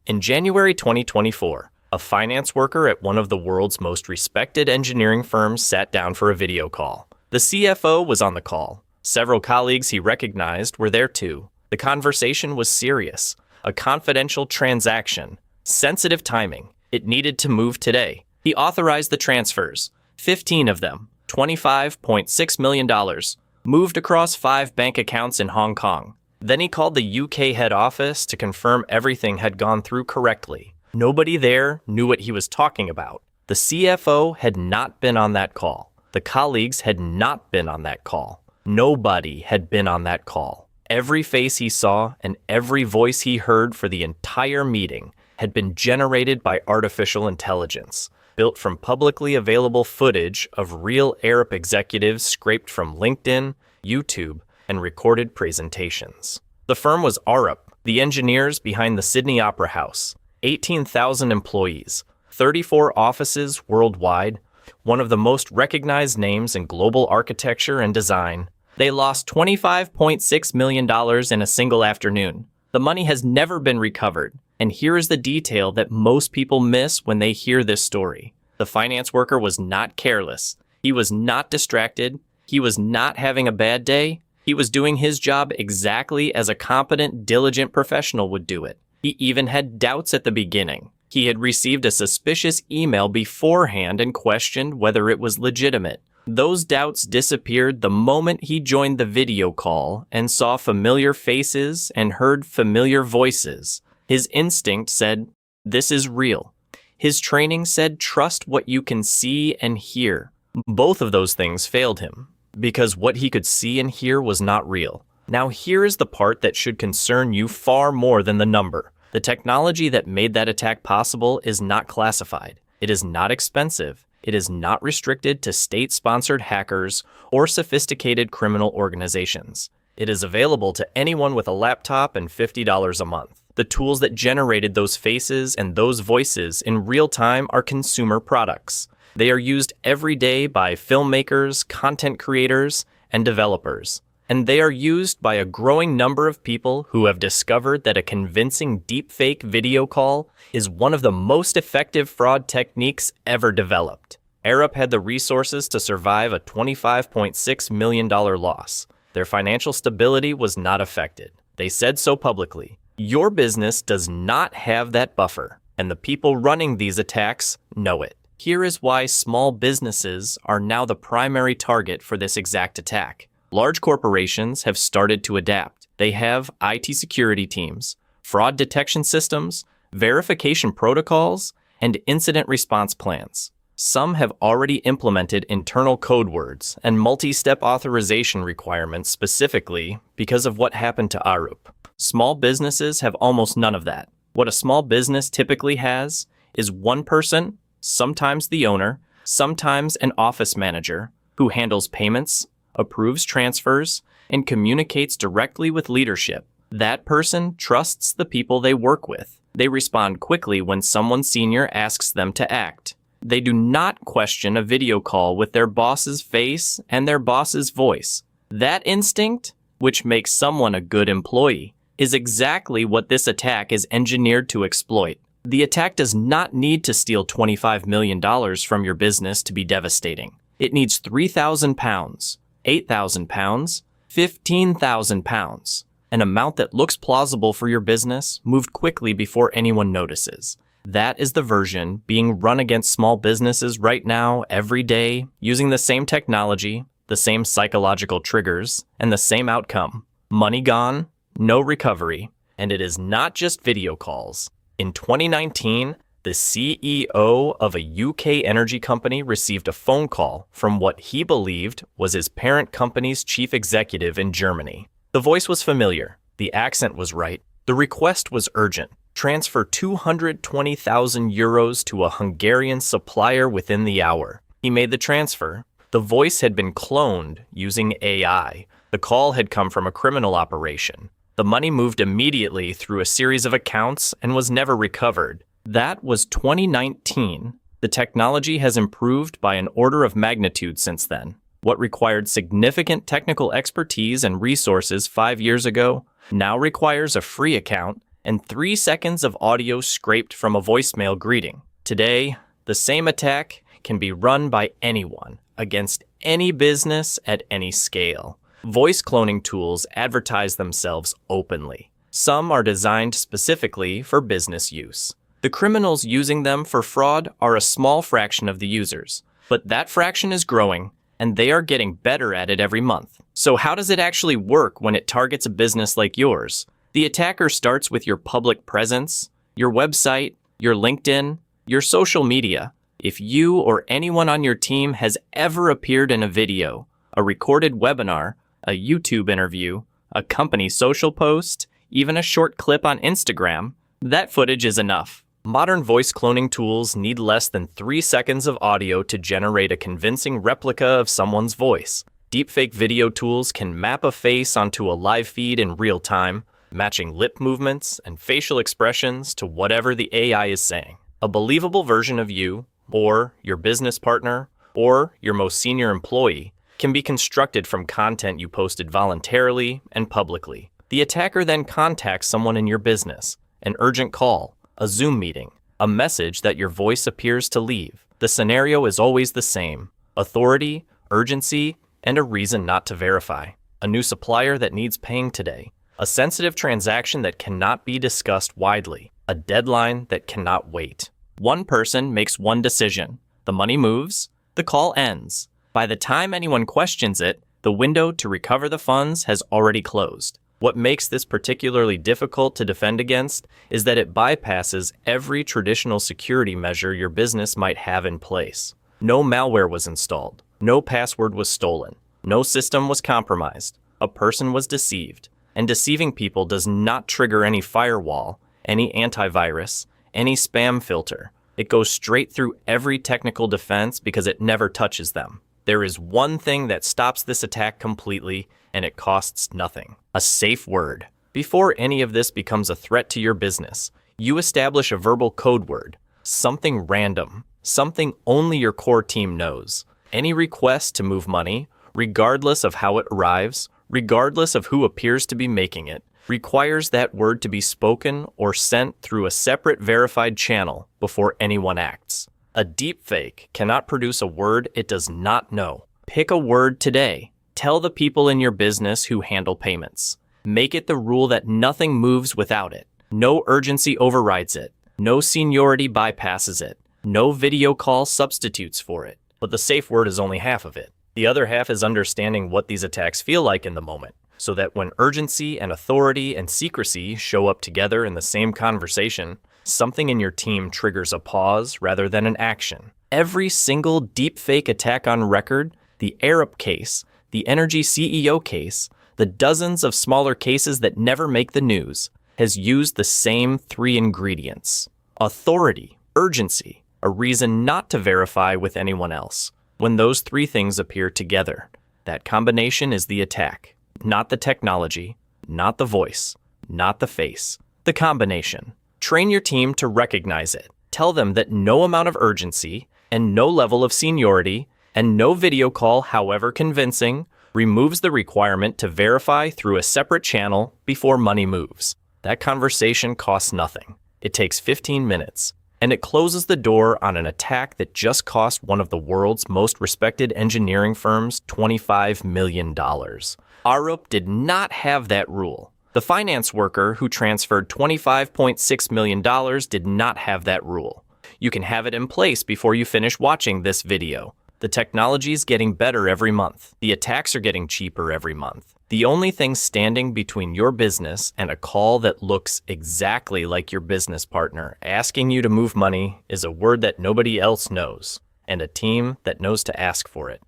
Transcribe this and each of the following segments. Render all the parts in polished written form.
In January 2024, a finance worker at one of the world's most respected engineering firms sat down for a video call. The CFO was on the call. Several colleagues he recognized were there too. The conversation was serious, a confidential transaction, sensitive timing. It needed to move today. He authorized the transfers, 15 of them, $25.6 million, moved across 5 bank accounts in Hong Kong. Then he called the UK head office to confirm everything had gone through correctly. Nobody there knew what he was talking about. The CFO had not been on that call. The colleagues had not been on that call. Nobody had been on that call. Every face he saw and every voice he heard for the entire meeting had been generated by artificial intelligence, built from publicly available footage of real Arab executives scraped from LinkedIn, YouTube, and recorded presentations. The firm was Arup, the engineers behind the Sydney Opera House, 18,000 employees, 34 offices worldwide, one of the most recognized names in global architecture and design. They lost $25.6 million in a single afternoon. The money has never been recovered, and here is the detail that most people miss when they hear this story. The finance worker was not careless. He was not distracted. He was not having a bad day. He was doing his job exactly as a competent, diligent professional would do it. He even had doubts at the beginning. He had received a suspicious email beforehand and questioned whether it was legitimate. Those doubts disappeared the moment he joined the video call and saw familiar faces and heard familiar voices. His instinct said, "This is real." His training said, "Trust what you can see and hear." Both of those things failed him, because what he could see and hear was not real. Now here is the part that should concern you far more than the number. The technology that made that attack possible is not classified. It is not expensive. It is not restricted to state-sponsored hackers or sophisticated criminal organizations. It is available to anyone with a laptop and $50 a month. The tools that generated those faces and those voices in real time are consumer products. They are used every day by filmmakers, content creators, and developers. And they are used by a growing number of people who have discovered that a convincing deepfake video call is one of the most effective fraud techniques ever developed. Arup had the resources to survive a $25.6 million loss. Their financial stability was not affected. They said so publicly. Your business does not have that buffer, and the people running these attacks know it. Here is why small businesses are now the primary target for this exact attack. Large corporations have started to adapt. They have IT security teams, fraud detection systems, verification protocols, and incident response plans. Some have already implemented internal code words and multi-step authorization requirements specifically because of what happened to Arup. Small businesses have almost none of that. What a small business typically has is one person, sometimes the owner, sometimes an office manager, who handles payments, approves transfers, and communicates directly with leadership. That person trusts the people they work with. They respond quickly when someone senior asks them to act. They do not question a video call with their boss's face and their boss's voice. That instinct, which makes someone a good employee, is exactly what this attack is engineered to exploit. The attack does not need to steal $25 million from your business to be devastating. It needs 3,000 pounds, 8,000 pounds, 15,000 pounds, an amount that looks plausible for your business, moved quickly before anyone notices. That is the version being run against small businesses right now, every day, using the same technology, the same psychological triggers, and the same outcome. Money gone, no recovery, and it is not just video calls. In 2019, the CEO of a UK energy company received a phone call from what he believed was his parent company's chief executive in Germany. The voice was familiar. The accent was right. The request was urgent. Transfer 220,000 euros to a Hungarian supplier within the hour. He made the transfer. The voice had been cloned using AI. The call had come from a criminal operation. The money moved immediately through a series of accounts and was never recovered. That was 2019. The technology has improved by an order of magnitude since then. What required significant technical expertise and resources 5 years ago now requires a free account and 3 seconds of audio scraped from a voicemail greeting. Today, the same attack can be run by anyone against any business at any scale. Voice cloning tools advertise themselves openly. Some are designed specifically for business use. The criminals using them for fraud are a small fraction of the users, but that fraction is growing, and they are getting better at it every month. So how does it actually work when it targets a business like yours? The attacker starts with your public presence, your website, your LinkedIn, your social media. If you or anyone on your team has ever appeared in a video, a recorded webinar, a YouTube interview, a company social post, even a short clip on Instagram, that footage is enough. Modern voice cloning tools need less than 3 seconds of audio to generate a convincing replica of someone's voice. Deepfake video tools can map a face onto a live feed in real time, matching lip movements and facial expressions to whatever the AI is saying. A believable version of you, or your business partner, or your most senior employee can be constructed from content you posted voluntarily and publicly. The attacker then contacts someone in your business, an urgent call, a Zoom meeting, a message that your voice appears to leave. The scenario is always the same: authority, urgency, and a reason not to verify. A new supplier that needs paying today. A sensitive transaction that cannot be discussed widely. A deadline that cannot wait. One person makes one decision. The money moves, the call ends. By the time anyone questions it, the window to recover the funds has already closed. What makes this particularly difficult to defend against is that it bypasses every traditional security measure your business might have in place. No malware was installed. No password was stolen. No system was compromised. A person was deceived. And deceiving people does not trigger any firewall, any antivirus, any spam filter. It goes straight through every technical defense because it never touches them. There is one thing that stops this attack completely, and it costs nothing: a safe word. Before any of this becomes a threat to your business, you establish a verbal code word, something random, something only your core team knows. Any request to move money, regardless of how it arrives, regardless of who appears to be making it, requires that word to be spoken or sent through a separate verified channel before anyone acts. A deepfake cannot produce a word it does not know. Pick a word today. Tell the people in your business who handle payments. Make it the rule that nothing moves without it. No urgency overrides it. No seniority bypasses it. No video call substitutes for it. But the safe word is only half of it. The other half is understanding what these attacks feel like in the moment, so that when urgency and authority and secrecy show up together in the same conversation, something in your team triggers a pause rather than an action. Every single deepfake attack on record, the Arup case, the Energy CEO case, the dozens of smaller cases that never make the news, has used the same 3 ingredients: authority, urgency, a reason not to verify with anyone else. When those 3 things appear together, that combination is the attack. Not the technology, not the voice, not the face. The combination. Train your team to recognize it. Tell them that no amount of urgency and no level of seniority and no video call, however convincing, removes the requirement to verify through a separate channel before money moves. That conversation costs nothing. It takes 15 minutes. And it closes the door on an attack that just cost one of the world's most respected engineering firms $25 million. Arup did not have that rule. The finance worker who transferred $25.6 million did not have that rule. You can have it in place before you finish watching this video. The technology is getting better every month. The attacks are getting cheaper every month. The only thing standing between your business and a call that looks exactly like your business partner asking you to move money is a word that nobody else knows, and a team that knows to ask for it.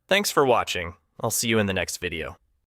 Thanks for watching. I'll see you in the next video.